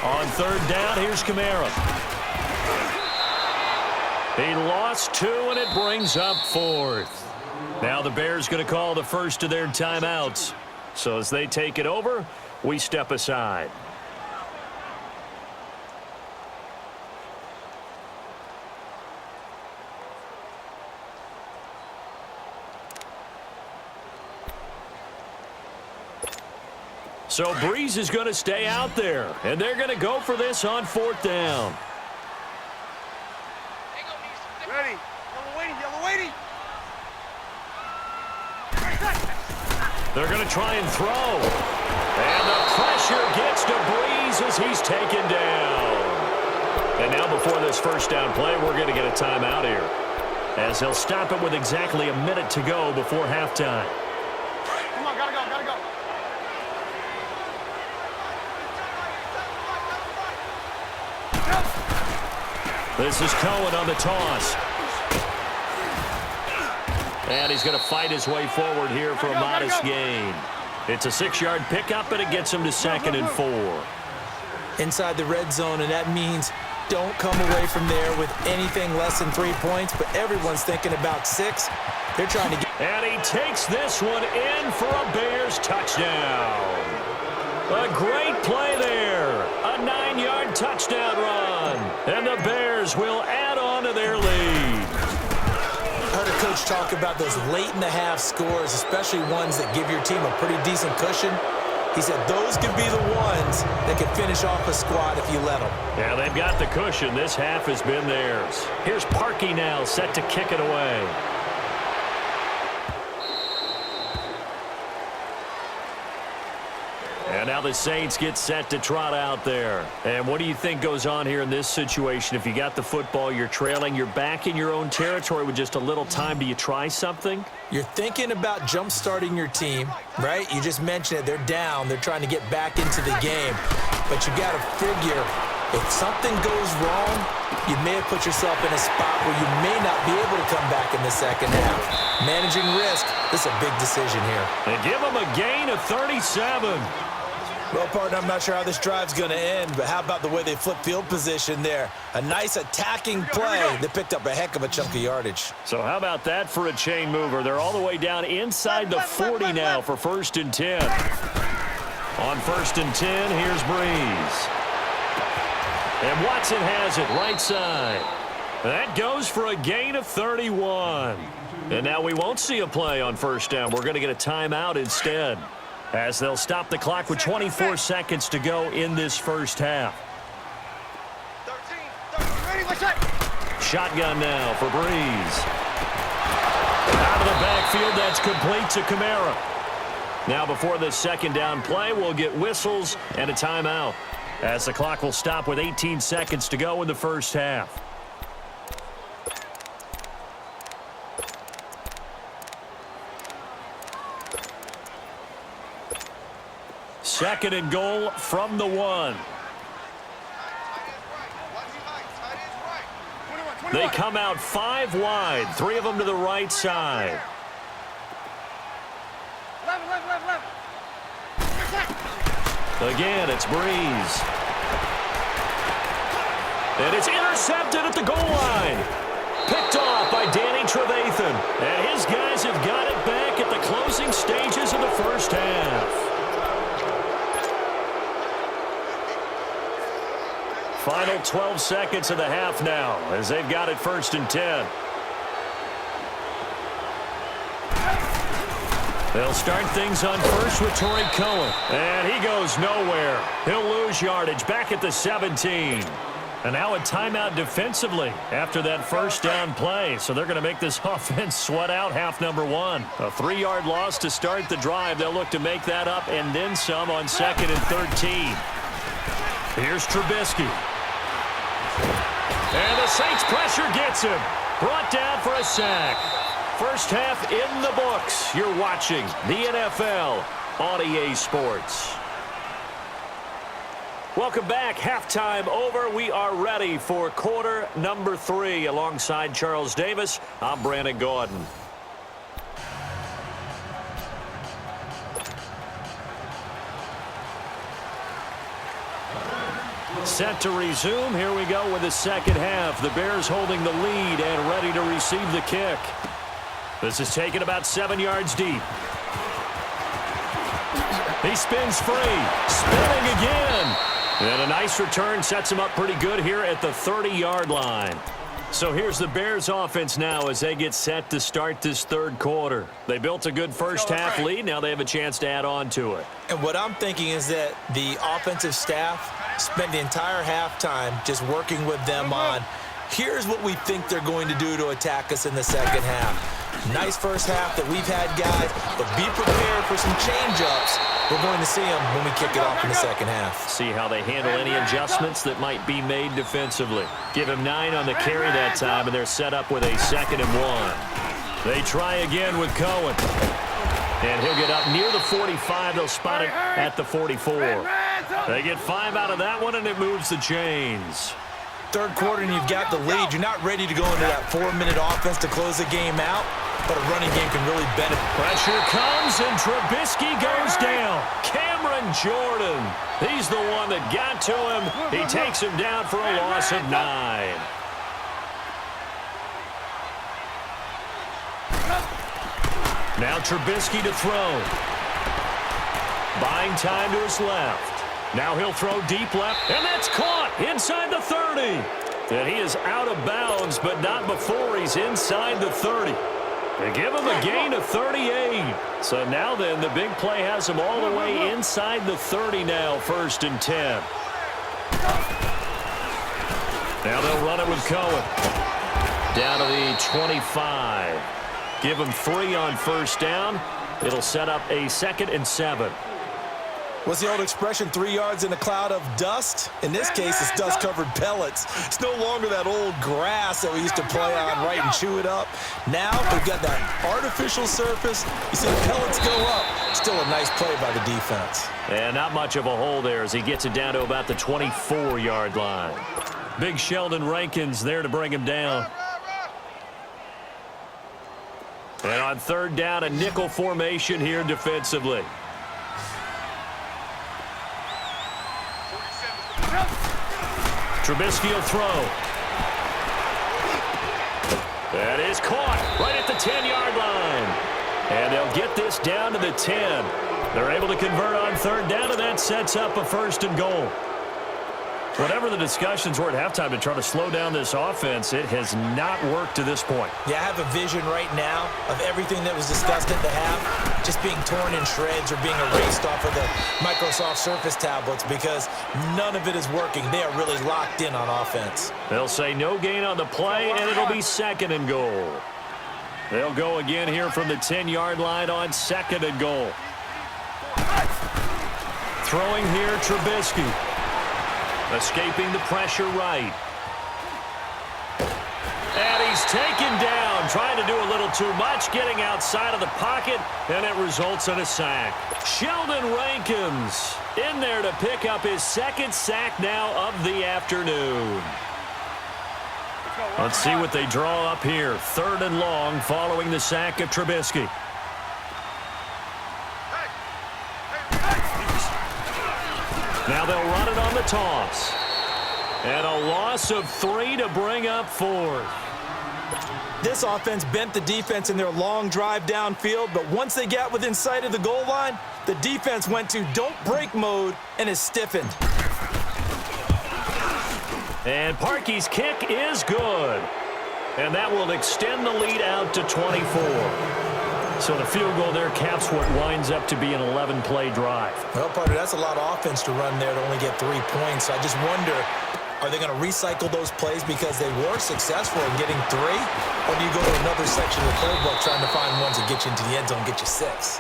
On third down, here's Kamara. He lost 2, and it brings up 4th. Now the Bears going to call the first of their timeouts. So as they take it over, we step aside. So Breeze is going to stay out there, and they're going to go for this on 4th down. Ready. Yellow waiting. They're going to try and throw. And the pressure gets to Breeze as he's taken down. And now before this first down play, we're going to get a timeout here, as he'll stop it with exactly a minute to go before halftime. Come on, gotta go. This is Cohen on the toss. And he's going to fight his way forward here for a modest gain. It's a 6-yard pickup, and it gets him to 2nd and 4. Inside the red zone, and that means don't come away from there with anything less than 3 points, but everyone's thinking about 6. They're trying to get... And he takes this one in for a Bears touchdown. A great play there. A 9-yard touchdown run. And the Bears will add on to their lead. I heard a coach talk about those late-in-the-half scores, especially ones that give your team a pretty decent cushion. He said those could be the ones that could finish off a squad if you let them. Yeah, they've got the cushion. This half has been theirs. Here's Parkey now, set to kick it away. And now the Saints get set to trot out there. And what do you think goes on here in this situation? If you got the football, you're trailing, you're back in your own territory with just a little time. Do you try something? You're thinking about jump-starting your team, right? You just mentioned it. They're down. They're trying to get back into the game. But you got to figure, if something goes wrong, you may have put yourself in a spot where you may not be able to come back in the second half. Managing risk, this is a big decision here. And give them a gain of 37. Well, partner, I'm not sure how this drive's going to end, but how about the way they flip field position there? A nice attacking play. They picked up a heck of a chunk of yardage. So how about that for a chain mover? They're all the way down inside the 40 now for 1st and 10. On 1st and 10, here's Breeze. And Watson has it right side. That goes for a gain of 31. And now we won't see a play on 1st down. We're going to get a timeout instead, as they'll stop the clock with 24 seconds to go in this first half. 13, ready, let's shot. Shotgun now for Breeze. Out of the backfield, that's complete to Kamara. Now before this second down play, we'll get whistles and a timeout, as the clock will stop with 18 seconds to go in the first half. Second and goal from the 1. They come out 5 wide, 3 of them to the right side. Left. Again, it's Breeze. And it's intercepted at the goal line. Picked off by Danny Trevathan. And his guys have got it back at the closing stages of the first half. Final 12 seconds of the half now, as they've got it 1st and 10. They'll start things on first with Torrey Cohen. And he goes nowhere. He'll lose yardage back at the 17. And now a timeout defensively after that first down play. So they're going to make this offense sweat out half number 1. A 3-yard loss to start the drive. They'll look to make that up and then some on 2nd and 13. Here's Trubisky. And the Saints pressure gets him. Brought down for a sack. First half in the books. You're watching the NFL on EA Sports. Welcome back. Halftime over. We are ready for quarter number 3. Alongside Charles Davis, I'm Brandon Gordon. Set to resume. Here we go with the second half. The Bears holding the lead and ready to receive the kick. This is taken about 7 yards deep. He spins free. Spinning again. And a nice return sets him up pretty good here at the 30-yard line. So here's the Bears offense now as they get set to start this third quarter. They built a good first half lead. Now they have a chance to add on to it. And what I'm thinking is that the offensive staff spent the entire halftime just working with them on, here's what we think they're going to do to attack us in the second half. Nice first half that we've had, guys, but be prepared for some change-ups. We're going to see them when we kick it off in the second half. See how they handle any adjustments that might be made defensively. Give him 9 on the carry that time, and they're set up with a 2nd and 1. They try again with Cohen. And he'll get up near the 45. They'll spot it at the 44. They get 5 out of that one, and it moves the chains. Third quarter, and you've got the lead. You're not ready to go into that 4-minute offense to close the game out, but a running game can really benefit. Pressure comes, and Trubisky goes down. Cameron Jordan, he's the one that got to him. He takes him down for a loss of 9. Now Trubisky to throw. Buying time to his left. Now he'll throw deep left, and that's caught inside the 30. And he is out of bounds, but not before he's inside the 30. They give him a gain of 38. So now then, the big play has him all the way inside the 30 now, 1st and 10. Now they'll run it with Cohen. Down to the 25. Give him 3 on 1st down. It'll set up a 2nd and 7. What's the old expression, 3 yards in a cloud of dust? In this case, it's dust-covered pellets. It's no longer that old grass that we used to play on, right, and chew it up. Now we've got that artificial surface. You see the pellets go up. Still a nice play by the defense. And not much of a hole there as he gets it down to about the 24-yard line. Big Sheldon Rankins there to bring him down. And on 3rd down, a nickel formation here defensively. Trubisky will throw. That is caught right at the 10-yard line. And they'll get this down to the 10. They're able to convert on 3rd down, and that sets up a 1st and goal. Whatever the discussions were at halftime to try to slow down this offense, it has not worked to this point. Yeah, I have a vision right now of everything that was discussed at the half just being torn in shreds or being erased off of the Microsoft Surface tablets because none of it is working. They are really locked in on offense. They'll say no gain on the play, and it'll be 2nd and goal. They'll go again here from the 10-yard line on 2nd and goal. Throwing here, Trubisky. Escaping the pressure right. And he's taken down, trying to do a little too much, getting outside of the pocket, and it results in a sack. Sheldon Rankins in there to pick up his 2nd sack now of the afternoon. Let's see what they draw up here. 3rd and long following the sack of Trubisky. Now they'll run it on the toss. And a loss of 3 to bring up 4th. This offense bent the defense in their long drive downfield, but once they got within sight of the goal line, the defense went to don't break mode and is stiffened. And Parkey's kick is good. And that will extend the lead out to 24. So the field goal there caps what winds up to be an 11-play drive. Well, partner, that's a lot of offense to run there to only get 3 points. I just wonder, are they going to recycle those plays because they were successful in getting 3? Or do you go to another section of the playbook trying to find ones that get you into the end zone and get you 6?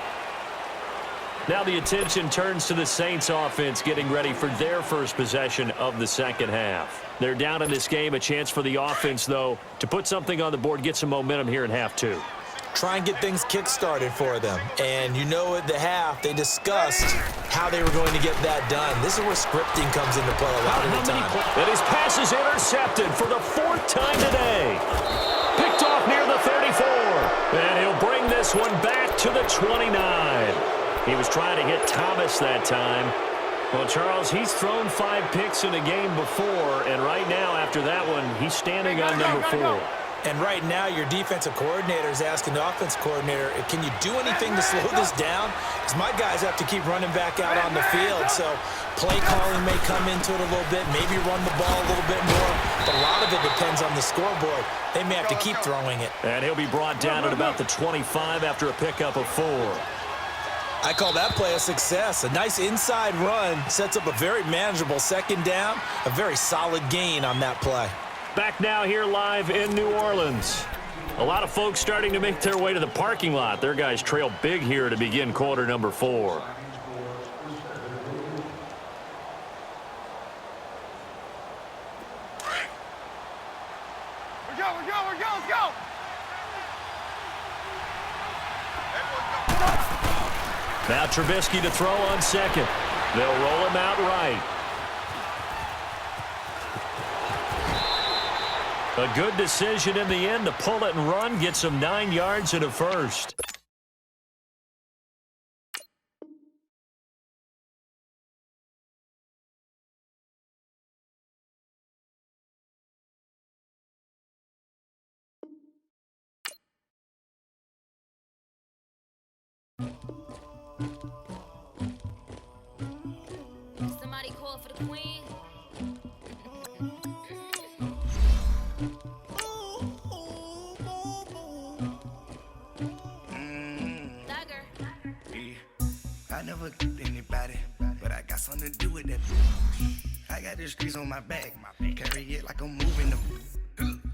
Now the attention turns to the Saints offense getting ready for their first possession of the second half. They're down in this game. A chance for the offense, though, to put something on the board, get some momentum here in half 2. Try and get things kick-started for them. And you know at the half, they discussed how they were going to get that done. This is where scripting comes into play a lot of the time. And his pass is intercepted for the 4th time today. Picked off near the 34. And he'll bring this one back to the 29. He was trying to hit Thomas that time. Well, Charles, he's thrown 5 picks in a game before, and right now, after that one, he's standing on number 4. And right now, your defensive coordinator is asking the offense coordinator, can you do anything to slow this down? Because my guys have to keep running back out on the field. So play calling may come into it a little bit, maybe run the ball a little bit more. But a lot of it depends on the scoreboard. They may have to keep throwing it. And he'll be brought down at about the 25 after a pickup of 4. I call that play a success. A nice inside run sets up a very manageable second down, a very solid gain on that play. Back now here live in New Orleans. A lot of folks starting to make their way to the parking lot. Their guys trail big here to begin quarter number 4. Let's go. Now Trubisky to throw on second. They'll roll him out right. A good decision in the end to pull it and run, gets him 9 yards and a first. Somebody call for the queen. I never killed anybody, but I got something to do with that. I got the streets on my back, carry it like I'm moving them.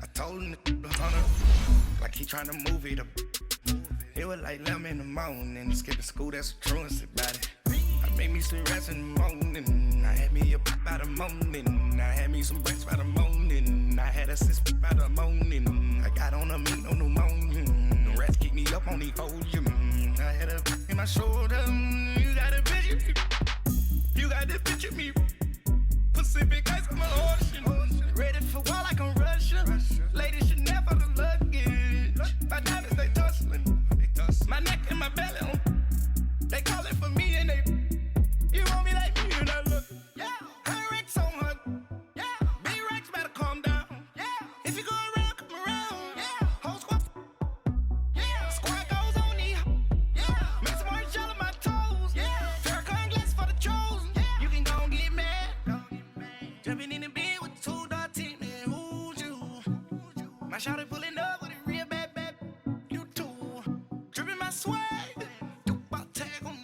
I told him to 100, like he trying to move it up. It was like 11 in the morning, skipping school, that's a truancy about it. I made me some rats in the morning, I had me a pop by the morning. I had me some breaks by the morning, I had a sis by the morning. I got on a meat, no pneumonia, the rats keep me up on the podium. I had a in my shoulder, you got a picture, you got the picture me. Pacific ice on my ocean, ready for war like I'm Russian. Ladies should never the luggage, my diamonds they tussling. My neck and my belly on, they call it for me and they, you want me like me and I look, yeah, her Rex on her, yeah, B-Rex better calm down, yeah, if you go around, come around, yeah, whole squad, yeah, squad goes on the, yeah, make some orange gel on my toes, yeah, Farrakhan glass for the chosen, yeah, you can go and get mad, jumping in the bed with 2 dot team, man, who's you, my shawty pulling up with a real bad, you too. Dripping my swag, do about tag on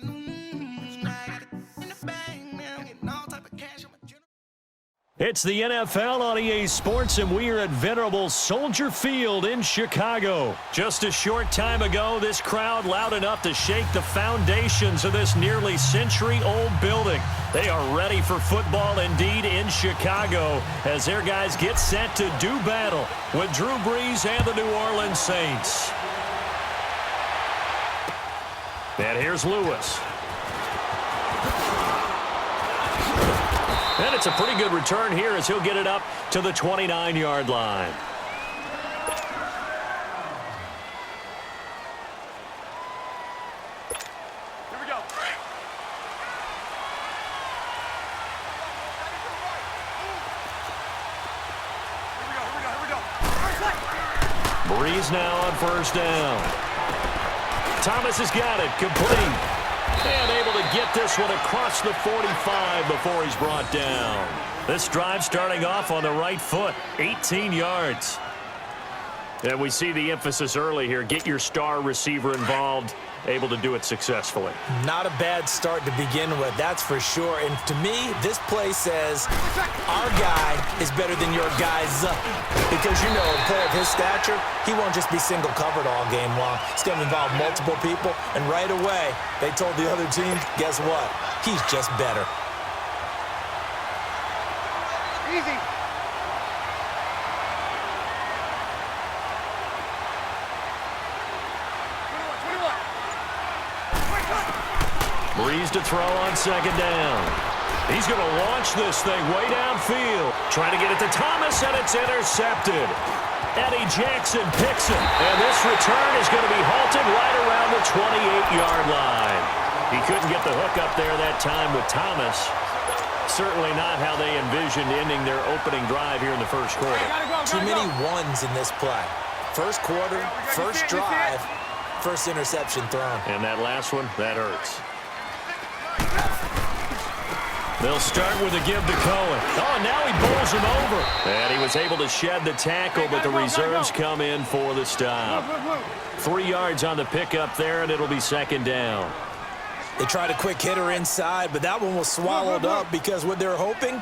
I got it in the bag now, getting all type of cash on my general. It's the NFL on EA Sports, and we are at venerable Soldier Field in Chicago. Just a short time ago, this crowd loud enough to shake the foundations of this nearly century-old building. They are ready for football indeed in Chicago as their guys get set to do battle with Drew Brees and the New Orleans Saints. And here's Lewis. And it's a pretty good return here as he'll get it up to the 29-yard line. Here we go. Here we go. Brees now on first down. Thomas has got it, complete. And able to get this one across the 45 before he's brought down. This drive starting off on the right foot, 18 yards. And we see the emphasis early here. Get your star receiver involved, able to do it successfully. Not a bad start to begin with, that's for sure. And to me, this play says our guy is better than your guys. Because, you know, a player of his stature, he won't just be single covered all game long. It's going to involve multiple people. And right away, they told the other team, guess what? He's just better. Easy. Brees to throw on second down. He's going to launch this thing way downfield. Trying to get it to Thomas, and it's intercepted. Eddie Jackson picks it, and this return is going to be halted right around the 28-yard line. He couldn't get the hook up there that time with Thomas. certainly not how they envisioned ending their opening drive here in the first quarter. Too many ones in this play. First quarter, first drive, first interception thrown. And that last one, that hurts. They'll start with a give to Cohen. Oh, now he bowls him over. And he was able to shed the tackle, but the reserves come in for the stop. 3 yards on the pickup there, and it'll be second down. They tried a quick hitter inside, but that one was swallowed up because what they're hoping,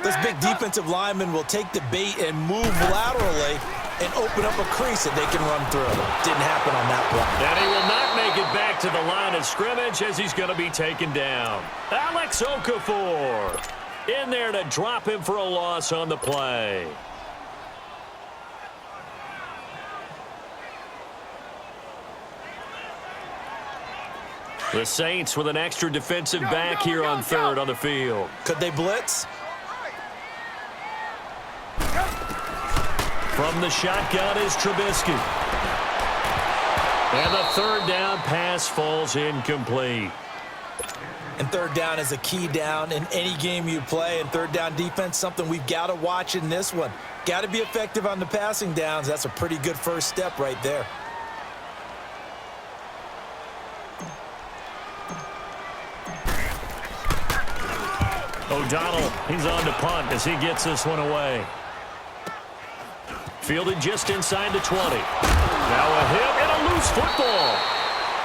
those big defensive linemen will take the bait and move laterally and open up a crease that they can run through. Didn't happen on that play. And he will not make it back to the line of scrimmage as he's going to be taken down. Alex Okafor in there to drop him for a loss on the play. The Saints with an extra defensive back here on third on the field. Could they blitz? From the shotgun is Trubisky. And the third down pass falls incomplete. And third down is a key down in any game you play. And third down defense, something we've got to watch in this one. Got to be effective on the passing downs. That's a pretty good first step right there. O'Donnell, he's on to punt as he gets this one away. Fielded just inside the 20. Now a hit and a loose football.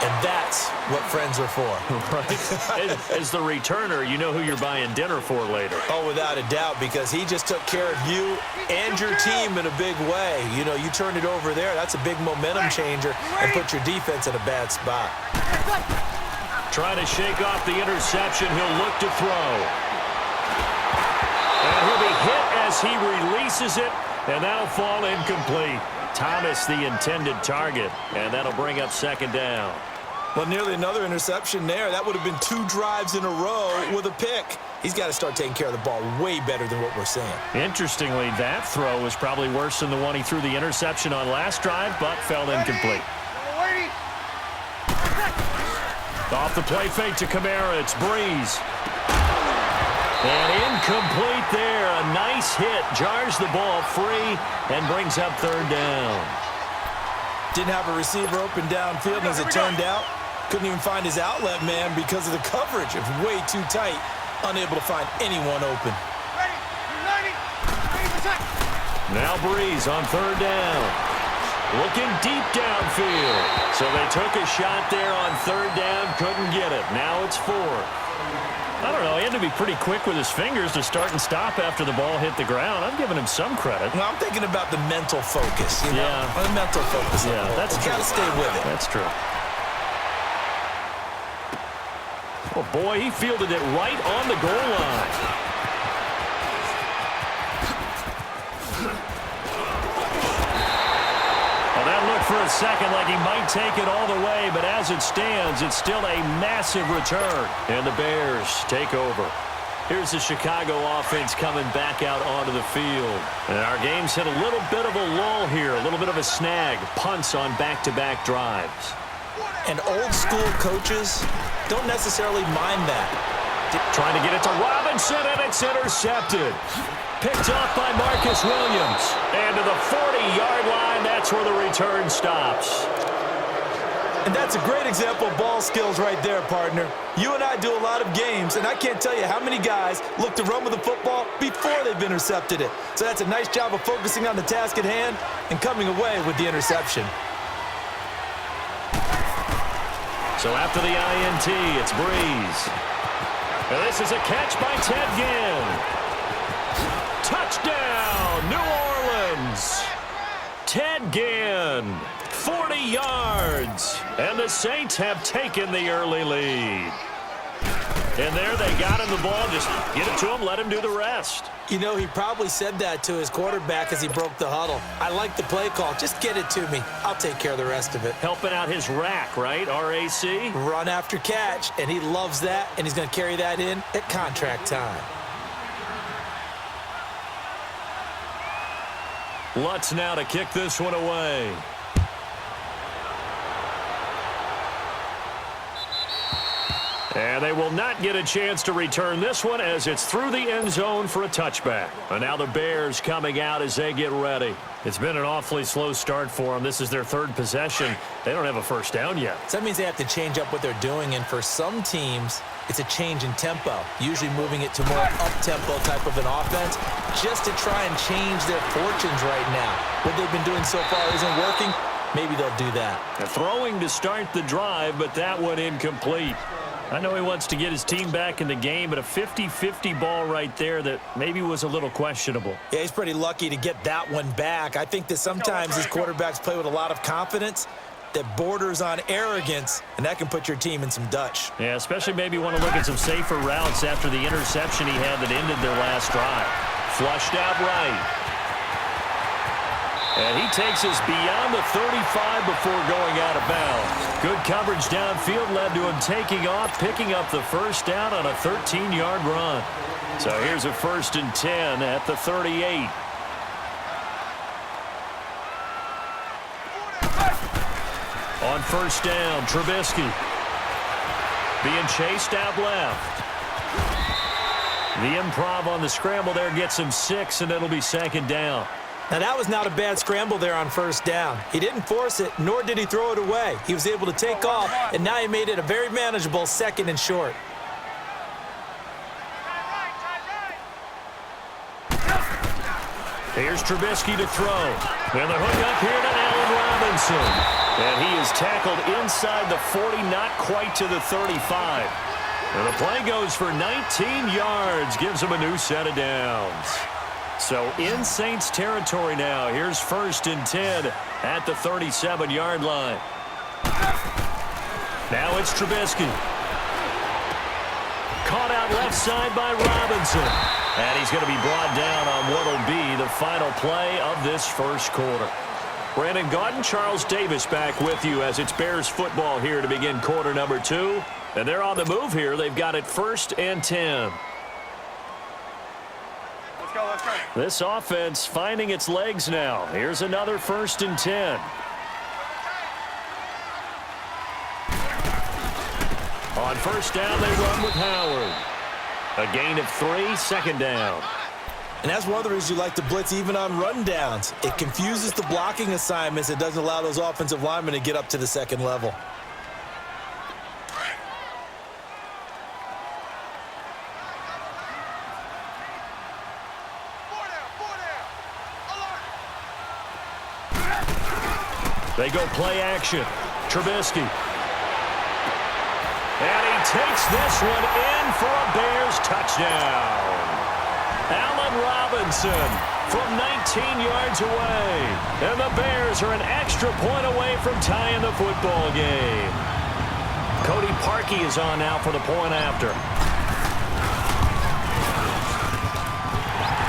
And that's what friends are for. Right? As the returner, you know who you're buying dinner for later. Oh, without a doubt, because he just took care of you and your team in a big way. You know, you turn it over there, that's a big momentum changer and put your defense in a bad spot. Trying to shake off the interception. He'll look to throw. And he'll be hit as he releases it, and that'll fall incomplete. Thomas, the intended target, and that'll bring up second down. Well, nearly another interception there. That would have been 2 drives in a row with a pick. He's got to start taking care of the ball way better than what we're seeing. Interestingly, that throw was probably worse than the one he threw the interception on last drive, but fell incomplete. Off the play fake to Kamara, it's Breeze. And incomplete there. A nice hit. Jars the ball free and brings up third down. Didn't have a receiver open downfield, and as it turned out, couldn't even find his outlet man because of the coverage. It was way too tight. Unable to find anyone open. Now Breeze on third down. Looking deep downfield. So they took a shot there on third down. Couldn't get it. Now it's fourth. I don't know. He had to be pretty quick with his fingers to start and stop after the ball hit the ground. I'm giving him some credit. Well, I'm thinking about the mental focus. You know? Yeah. The mental focus. Yeah, that's true. Got to stay with it. That's true. Oh, boy, he fielded it right on the goal line. Well, that looked for a second like he might take it all the way, but as it stands, it's still a massive return. And the Bears take over. Here's the Chicago offense coming back out onto the field. And our game's hit a little bit of a lull here, a little bit of a snag. Punts on back-to-back drives. And old-school coaches don't necessarily mind that. Trying to get it to Robinson, and it's intercepted. Picked off by Marcus Williams. And to the 40-yard line, that's where the return stops. And that's a great example of ball skills right there, partner. You and I do a lot of games, and I can't tell you how many guys look to run with the football before they've intercepted it. So that's a nice job of focusing on the task at hand and coming away with the interception. So after the INT, it's Breeze. And this is a catch by Ted Ginn. Touchdown, New Orleans. Ted Ginn, 40 yards. And the Saints have taken the early lead. And there they got him the ball. Just get it to him, let him do the rest. You know, he probably said that to his quarterback as he broke the huddle. I like the play call. Just get it to me. I'll take care of the rest of it. Helping out his rack, right? RAC? Run after catch, and he loves that, and he's going to carry that in at contract time. Lutz now to kick this one away. And they will not get a chance to return this one as it's through the end zone for a touchback. And now the Bears coming out as they get ready. It's been an awfully slow start for them. This is their third possession. They don't have a first down yet. So that means they have to change up what they're doing, and for some teams, it's a change in tempo, usually moving it to more up-tempo type of an offense just to try and change their fortunes right now. What they've been doing so far isn't working. Maybe they'll do that. Throwing to start the drive, but that one incomplete. I know he wants to get his team back in the game, but a 50-50 ball right there that maybe was a little questionable. Yeah, he's pretty lucky to get that one back. I think that sometimes these quarterbacks play with a lot of confidence that borders on arrogance, and that can put your team in some Dutch. Yeah, especially maybe want to look at some safer routes after the interception he had that ended their last drive. Flushed out right. And he takes us beyond the 35 before going out of bounds. Good coverage downfield led to him taking off, picking up the first down on a 13-yard run. So here's a 1st and 10 at the 38. On first down, Trubisky being chased out left. The improv on the scramble there gets him 6, and it'll be 2nd down. Now, that was not a bad scramble there on first down. He didn't force it, nor did he throw it away. He was able to take off, and now he made it a very manageable 2nd and short. Here's Trubisky to throw. And the hook up here to Allen Robinson. And he is tackled inside the 40, not quite to the 35. And the play goes for 19 yards, gives him a new set of downs. So in Saints territory now. Here's 1st and 10 at the 37-yard line. Now it's Trubisky. Caught out left side by Robinson. And he's going to be brought down on what will be the final play of this first quarter. Brandon Gaudin, Charles Davis back with you as it's Bears football here to begin quarter number 2. And they're on the move here. They've got it 1st and 10. Let's go. This offense finding its legs now. Here's another 1st and 10. On first down, they run with Howard. A gain of 3, 2nd down. And that's one of the reasons you like to blitz even on rundowns. It confuses the blocking assignments. It doesn't allow those offensive linemen to get up to the 2nd level. They go play action. Trubisky. And he takes this one in for a Bears touchdown. Allen Robinson from 19 yards away. And the Bears are an extra point away from tying the football game. Cody Parkey is on now for the point after.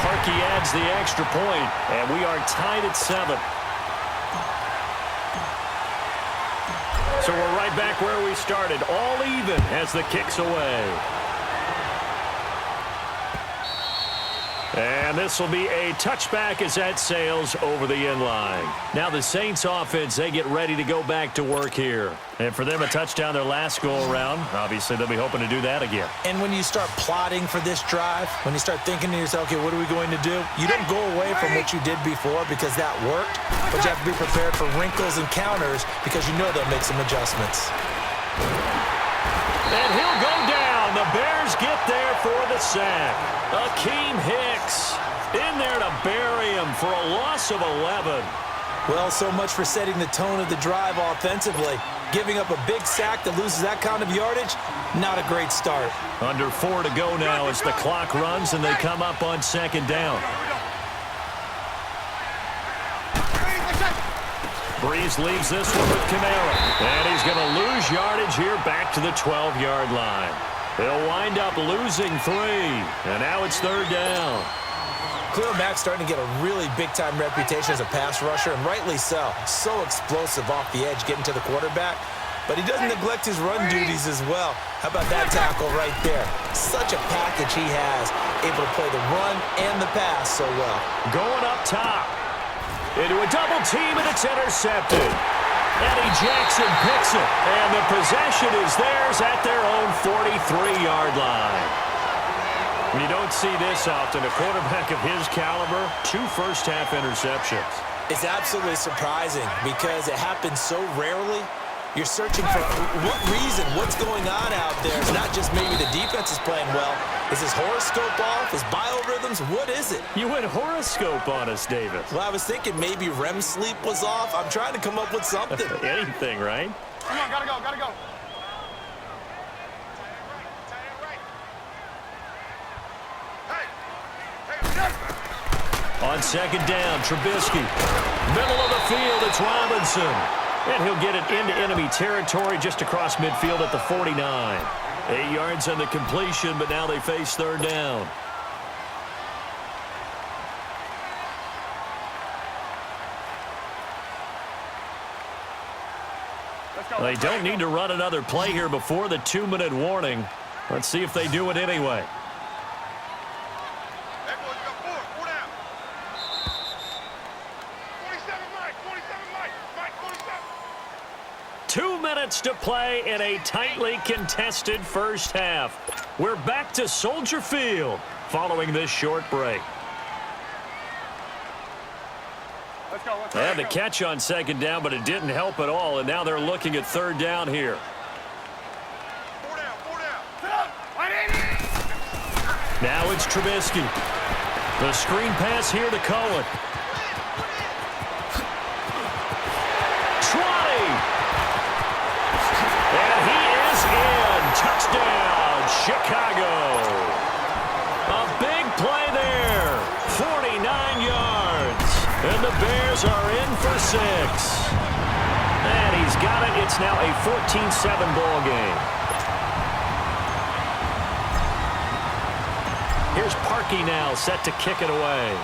Parkey adds the extra point, and we are tied at 7. So we're right back where we started, all even as the kick's away. And this will be a touchback as that sails over the end line. Now the Saints offense, they get ready to go back to work here. And for them, a touchdown their last go-around. Obviously, they'll be hoping to do that again. And when you start plotting for this drive, when you start thinking to yourself, okay, what are we going to do? You don't go away from what you did before because that worked, but you have to be prepared for wrinkles and counters because you know they'll make some adjustments. And he'll go down. The Bears get there for the sack. Akeem Hicks in there to bury him for a loss of 11. Well, so much for setting the tone of the drive offensively. Giving up a big sack that loses that kind of yardage, not a great start. Under 4 to go now as the clock runs and they come up on 2nd down. Breeze leaves this one with Kamara. And he's going to lose yardage here back to the 12-yard line. They'll wind up losing 3. And now it's 3rd down. Khalil Mack's starting to get a really big-time reputation as a pass rusher, and rightly so. So explosive off the edge getting to the quarterback. But he doesn't neglect his run duties as well. How about that tackle right there? Such a package he has, able to play the run and the pass so well. Going up top. Into a double team, and it's intercepted. Eddie Jackson picks it, and the possession is theirs at their own 43-yard line. When you don't see this often, a quarterback of his caliber, 2 first-half interceptions. It's absolutely surprising because it happens so rarely. You're searching for what reason, what's going on out there. It's not just maybe the defense is playing well. Is his horoscope off? His biorhythms? What is it? You went horoscope on us, Davis. Well, I was thinking maybe REM sleep was off. I'm trying to come up with something. Anything, right? Come on, gotta go, gotta go. On second down, Trubisky. Middle of the field, it's Robinson. And he'll get it into enemy territory just across midfield at the 49. 8 yards on the completion, but now they face third down. They don't need to run another play here before the 2-minute warning. Let's see if they do it anyway. 2 minutes to play in a tightly contested first half. We're back to Soldier Field following this short break. Let's go, They had the catch on second down, but it didn't help at all, and now they're looking at third down here. 4 down, 4 down. Sit up. 180. Now it's Trubisky. The screen pass here to Cohen. And he is in. Touchdown, Chicago. A big play there. 49 yards. And the Bears are in for 6. And he's got it. It's now a 14-7 ball game. Here's Parkey now, set to kick it away.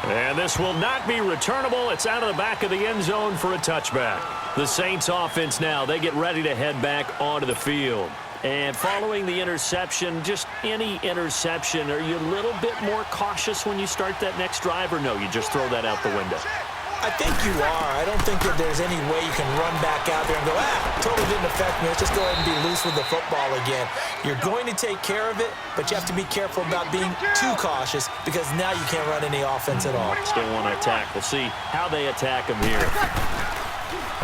And this will not be returnable. It's out of the back of the end zone for a touchback. The Saints offense now, they get ready to head back onto the field. And following the interception, just any interception, are you a little bit more cautious when you start that next drive, or no, you just throw that out the window? I think you are. I don't think that there's any way you can run back out there and go, totally didn't affect me. Let's just go ahead and be loose with the football again. You're going to take care of it, but you have to be careful about being too cautious because now you can't run any offense at all. Still want to attack. We'll see how they attack him here.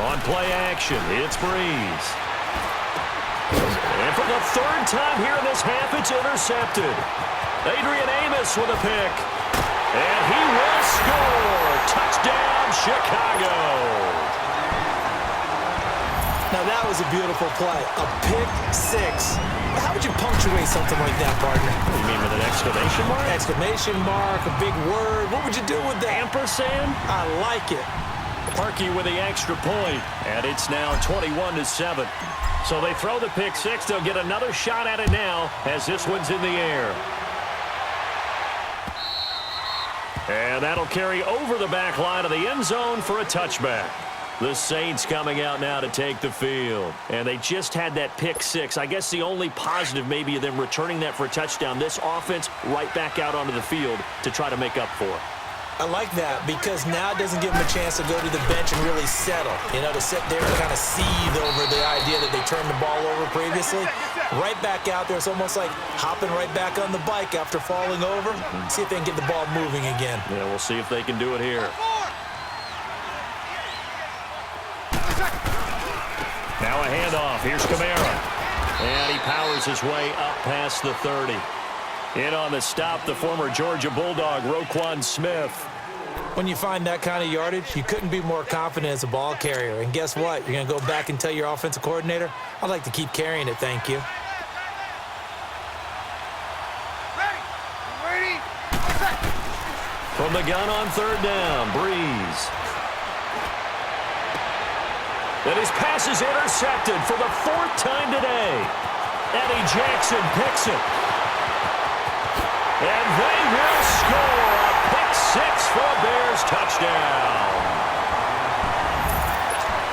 On play action, it's Breeze. And for the third time here in this half, it's intercepted. Adrian Amos with a pick. And he will score. Touchdown, Chicago. Now that was a beautiful play. A pick 6. How would you punctuate something like that, partner? You mean with an exclamation mark? Exclamation mark, a big word. What would you do with that? Ampersand? I like it. Parkey with the extra point. And it's now 21-7. So they throw the pick 6. They'll get another shot at it now as this one's in the air. And that'll carry over the back line of the end zone for a touchback. The Saints coming out now to take the field. And they just had that pick 6. I guess the only positive maybe of them returning that for a touchdown. This offense right back out onto the field to try to make up for it. I like that because now it doesn't give them a chance to go to the bench and really settle. You know, to sit there and kind of seethe over the idea that they turned the ball over previously. Right back out there. It's almost like hopping right back on the bike after falling over. See if they can get the ball moving again. Yeah, we'll see if they can do it here. Now a handoff. Here's Kamara. And he powers his way up past the 30. In on the stop, the former Georgia Bulldog, Roquan Smith. When you find that kind of yardage, you couldn't be more confident as a ball carrier. And guess what? You're going to go back and tell your offensive coordinator, I'd like to keep carrying it, thank you. Ready. From the gun on third down, Breeze. And his pass is intercepted for the 4th time today. Eddie Jackson picks it. And they will score a pick 6 for a Bears touchdown.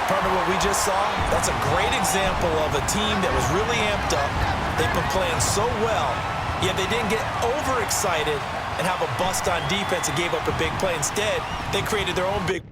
Partner, what we just saw, that's a great example of a team that was really amped up. They've been playing so well, yet they didn't get overexcited and have a bust on defense and gave up a big play. Instead, they created their own big